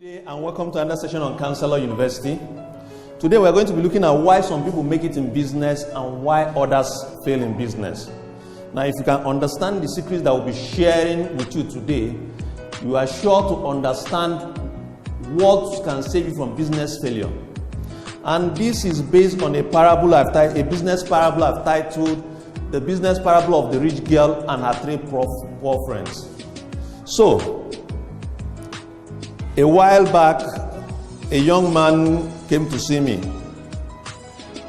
And welcome to another session on Counselor University. Today we're going to be looking at why some people make it in business and why others fail in business. Now, if you can understand the secrets that we'll be sharing with you today, you are sure to understand what can save you from business failure. And this is based on a business parable I've titled The Business Parable of the Rich Girl and Her Three Poor Friends. So, a while back, a young man came to see me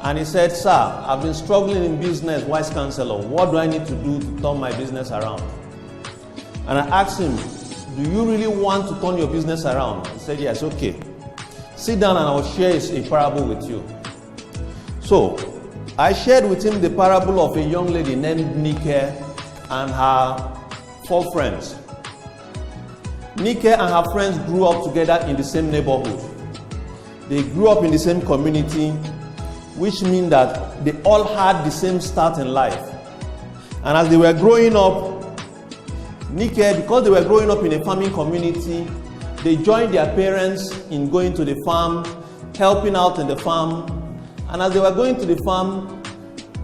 and he said, "Sir, I've been struggling in business, wise counselor. What do I need to do to turn my business around?" And I asked him, "Do you really want to turn your business around?" He said, "Yes." "Okay. Sit down and I will share a parable with you." So, I shared with him the parable of a young lady named Nike and her 4 friends. Nike and her friends grew up together in the same neighborhood. They grew up in the same community, which means that they all had the same start in life. And as they were growing up, Nike, because they were growing up in a farming community, they joined their parents in going to the farm, helping out in the farm. And as they were going to the farm,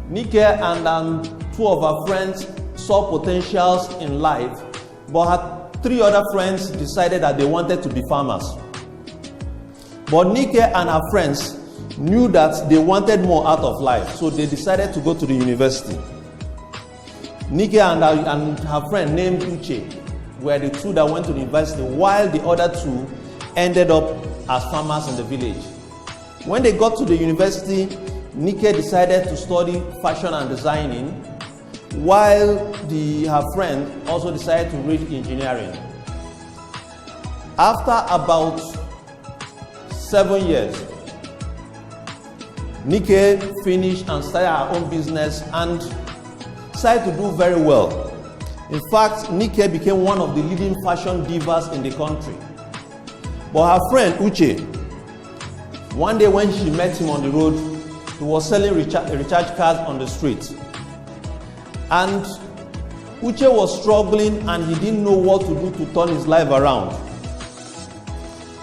Nike and 2 of her friends saw potentials in life, but her 3 other friends decided that they wanted to be farmers. But Nike and her friends knew that they wanted more out of life, so they decided to go to the university. Nike and her friend named Uche were the 2 that went to the university, while the other 2 ended up as farmers in the village. When they got to the university, Nike decided to study fashion and designing, while her friend also decided to read engineering. After about 7 years, Nike finished and started her own business and decided to do very well. In fact, Nike became one of the leading fashion divas in the country. But her friend Uche, one day when she met him on the road, he was selling recharge cards on the street. And Uche was struggling and he didn't know what to do to turn his life around.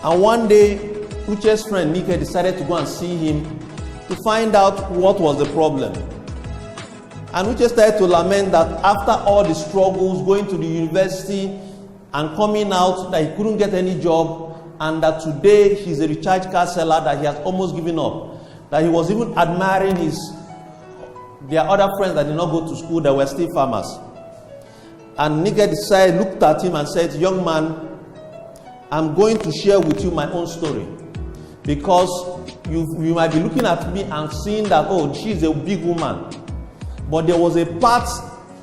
And one day, Uche's friend Nike decided to go and see him to find out what was the problem. And Uche started to lament that after all the struggles, going to the university and coming out, that he couldn't get any job, and that today he's a recharge card seller, that he has almost given up. That he was even admiring their other friends that did not go to school, that were still farmers. And Nike looked at him and said, "Young man, I'm going to share with you my own story. Because you might be looking at me and seeing that, oh, she's a big woman. But there was a part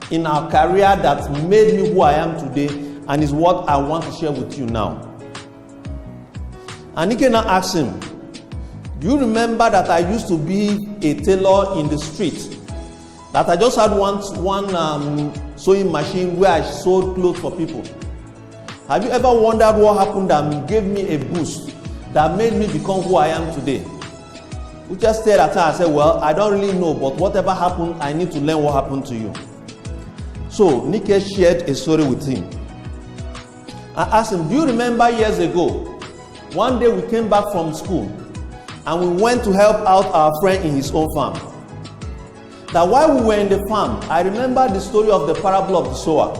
in our career that made me who I am today, and is what I want to share with you now." And Nike now asked him, "Do you remember that I used to be a tailor in the street? That I just had one sewing machine where I sewed clothes for people. Have you ever wondered what happened that gave me a boost, that made me become who I am today?" We just stared at her and said, "Well, I don't really know, but whatever happened, I need to learn what happened to you." So Nike shared a story with him. I asked him, "Do you remember years ago, one day we came back from school and we went to help out our friend in his own farm. That while we were in the farm, I remember the story of the parable of the sower.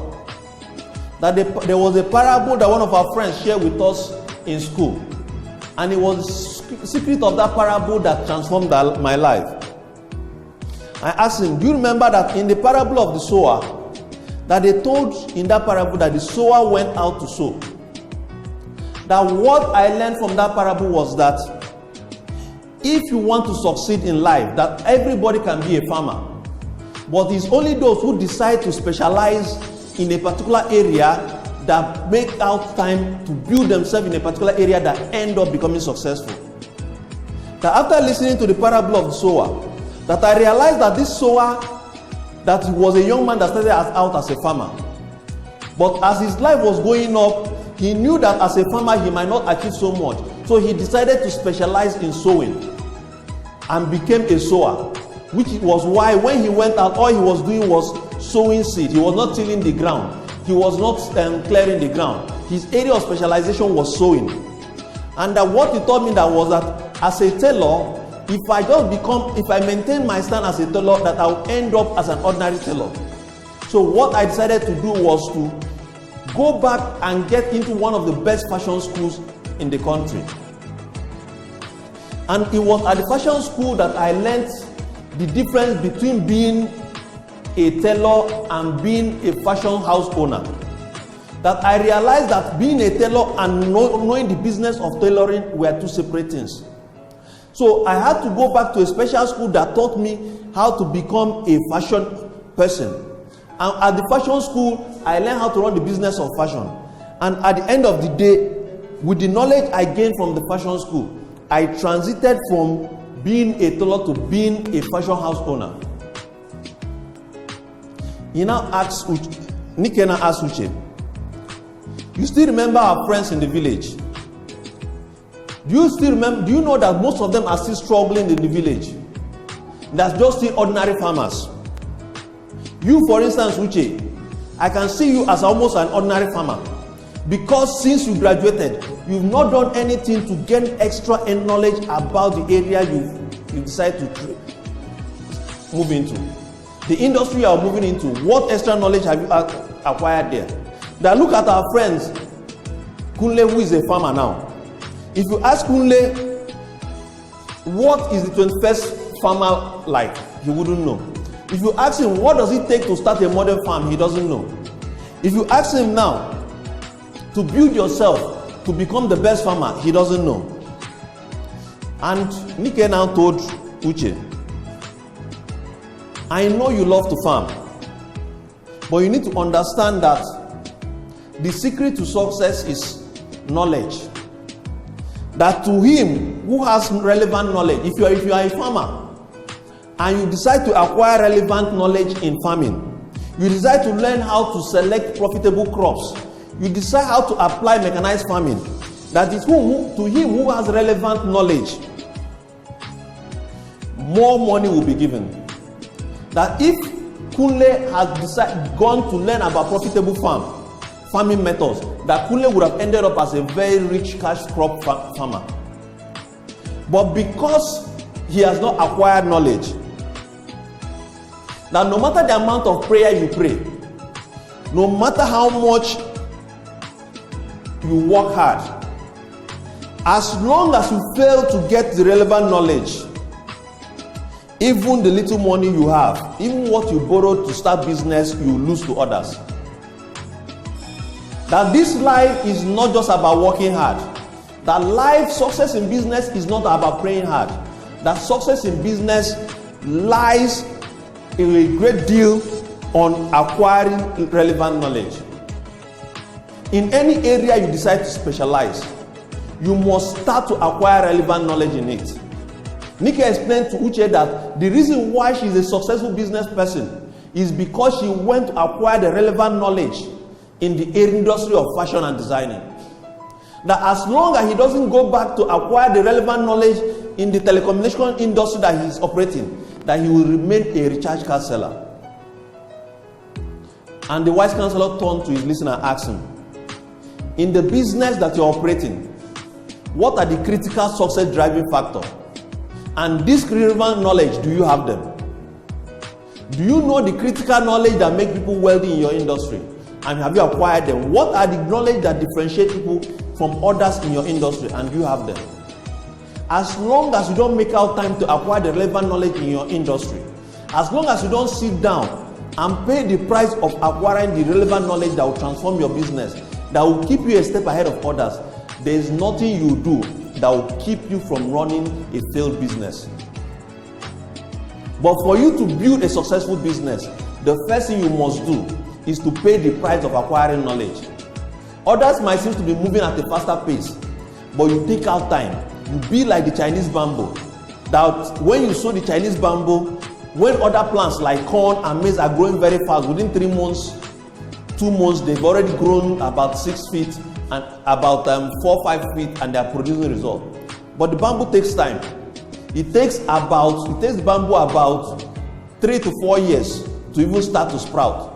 That there was a parable that one of our friends shared with us in school. And it was the secret of that parable that transformed my life." I asked him, "Do you remember that in the parable of the sower, that they told in that parable that the sower went out to sow? That what I learned from that parable was that if you want to succeed in life, that everybody can be a farmer. But it's only those who decide to specialize in a particular area that make out time to build themselves in a particular area that end up becoming successful." That after listening to the parable of the sower, that I realized that this sower, that he was a young man that started out as a farmer. But as his life was going up, he knew that as a farmer he might not achieve so much. So he decided to specialize in sowing and became a sower. Which was why when he went out, all he was doing was sowing seed. He was not tilling the ground. He was not clearing the ground. His area of specialization was sowing. And that what he told me that was that as a tailor, if I maintain my stand as a tailor, that I'll end up as an ordinary tailor. So what I decided to do was to go back and get into one of the best fashion schools in the country. And it was at the fashion school that I learned the difference between being a tailor and being a fashion house owner. That I realized that being a tailor and knowing the business of tailoring were two separate things. So I had to go back to a special school that taught me how to become a fashion person. And at the fashion school, I learned how to run the business of fashion. And at the end of the day, with the knowledge I gained from the fashion school, I transited from being a tailor to being a fashion house owner. He now asks Uche, Nike now asks Uche, you still remember our friends in the village? Do you know that most of them are still struggling in the village? That's just still ordinary farmers. You, for instance, Uche, I can see you as almost an ordinary farmer. Because since you graduated, you've not done anything to gain extra knowledge about the area you decide to move into. The industry you are moving into, what extra knowledge have you acquired there? Now look at our friends, Kunle, who is a farmer now. If you ask Kunle, what is the 21st farmer like? He wouldn't know. If you ask him, what does it take to start a modern farm? He doesn't know. If you ask him now, to build yourself, to become the best farmer, he doesn't know. And Nike now told Uche, I know you love to farm, but you need to understand that the secret to success is knowledge. That to him who has relevant knowledge, if you are a farmer and you decide to acquire relevant knowledge in farming, you decide to learn how to select profitable crops, you decide how to apply mechanized farming, that is to him who has relevant knowledge, more money will be given. That if Kunle has gone to learn about profitable farming methods, that Kunle would have ended up as a very rich cash crop farmer. But because he has not acquired knowledge, that no matter the amount of prayer you pray, no matter how much you work hard, as long as you fail to get the relevant knowledge, even the little money you have, even what you borrowed to start business, you lose to others. That this life is not just about working hard. That life, success in business is not about praying hard. That success in business lies a great deal on acquiring relevant knowledge. In any area you decide to specialize, you must start to acquire relevant knowledge in it. Nike explained to Uche that the reason why she's a successful business person is because she went to acquire the relevant knowledge in the industry of fashion and designing. That as long as he doesn't go back to acquire the relevant knowledge in the telecommunication industry that he's operating, that he will remain a recharge card seller. And the wise counselor turned to his listener and asked him, in the business that you're operating, what are the critical success driving factors? And this relevant knowledge, do you have them? Do you know the critical knowledge that make people wealthy in your industry? And have you acquired them? What are the knowledge that differentiate people from others in your industry? And do you have them? As long as you don't make out time to acquire the relevant knowledge in your industry, as long as you don't sit down and pay the price of acquiring the relevant knowledge that will transform your business, that will keep you a step ahead of others, there is nothing you do that will keep you from running a failed business. But for you to build a successful business, the first thing you must do is to pay the price of acquiring knowledge. Others might seem to be moving at a faster pace, but you take out time. You be like the Chinese bamboo. That when you sow the Chinese bamboo, when other plants like corn and maize are growing very fast, within 3 months, 2 months, they've already grown about 6 feet and about 4-5 feet, and they are producing results. But the bamboo takes time. It takes bamboo about 3 to 4 years to even start to sprout.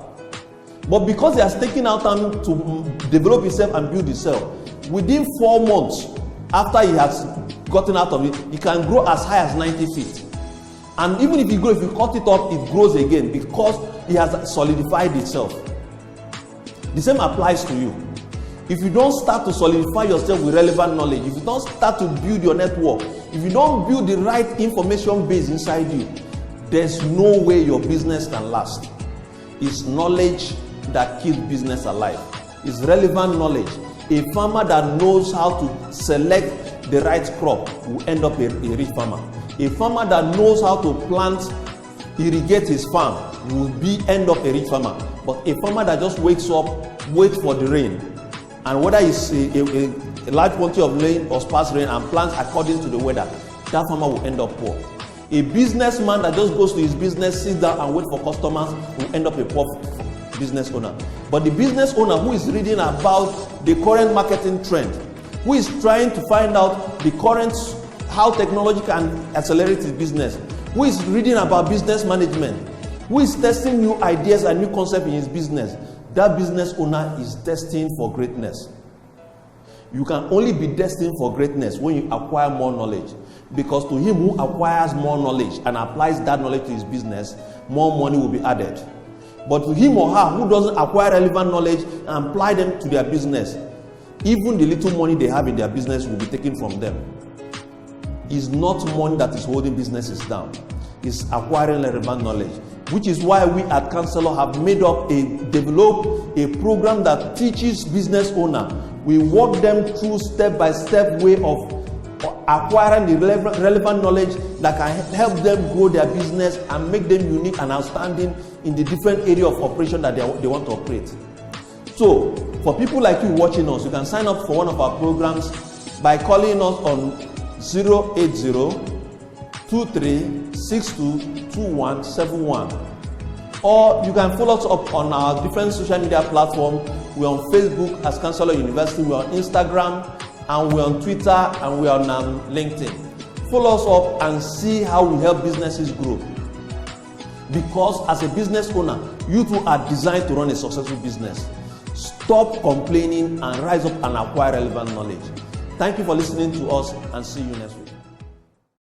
But because it has taken out time to develop itself and build itself, within 4 months, after he has gotten out of it, it can grow as high as 90 feet. And even if you cut it up, it grows again because it has solidified itself. The same applies to you. If you don't start to solidify yourself with relevant knowledge, if you don't start to build your network, if you don't build the right information base inside you, there's no way your business can last. It's knowledge that keeps business alive. It's relevant knowledge. A farmer that knows how to select the right crop will end up a rich farmer. A farmer that knows how to plant, irrigate his farm will end up a rich farmer. But a farmer that just wakes up, waits for the rain, and whether it's a large quantity of rain or sparse rain, and plants according to the weather, that farmer will end up poor. A businessman that just goes to his business, sits down and waits for customers will end up a poor business owner. But the business owner who is reading about the current marketing trend, who is trying to find out the current how technology can accelerate his business, who is reading about business management, who is testing new ideas and new concepts in his business, that business owner is destined for greatness. You can only be destined for greatness when you acquire more knowledge. Because to him who acquires more knowledge and applies that knowledge to his business, more money will be added. But to him or her who doesn't acquire relevant knowledge and apply them to their business, even the little money they have in their business will be taken from them. It's not money that is holding businesses down. It's acquiring relevant knowledge. Which is why we at Counselor have developed a program that teaches business owner. We walk them through step-by-step way of acquiring the relevant knowledge that can help them grow their business and make them unique and outstanding in the different area of operation that they want to operate. So, for people like you watching us, you can sign up for one of our programs by calling us on 080-2362-2171. Or you can follow us up on our different social media platforms. We're on Facebook as Counselor University, we're on Instagram, and we're on Twitter, and we're on LinkedIn. Follow us up and see how we help businesses grow. Because as a business owner, you too are designed to run a successful business. Stop complaining and rise up and acquire relevant knowledge. Thank you for listening to us, and see you next week.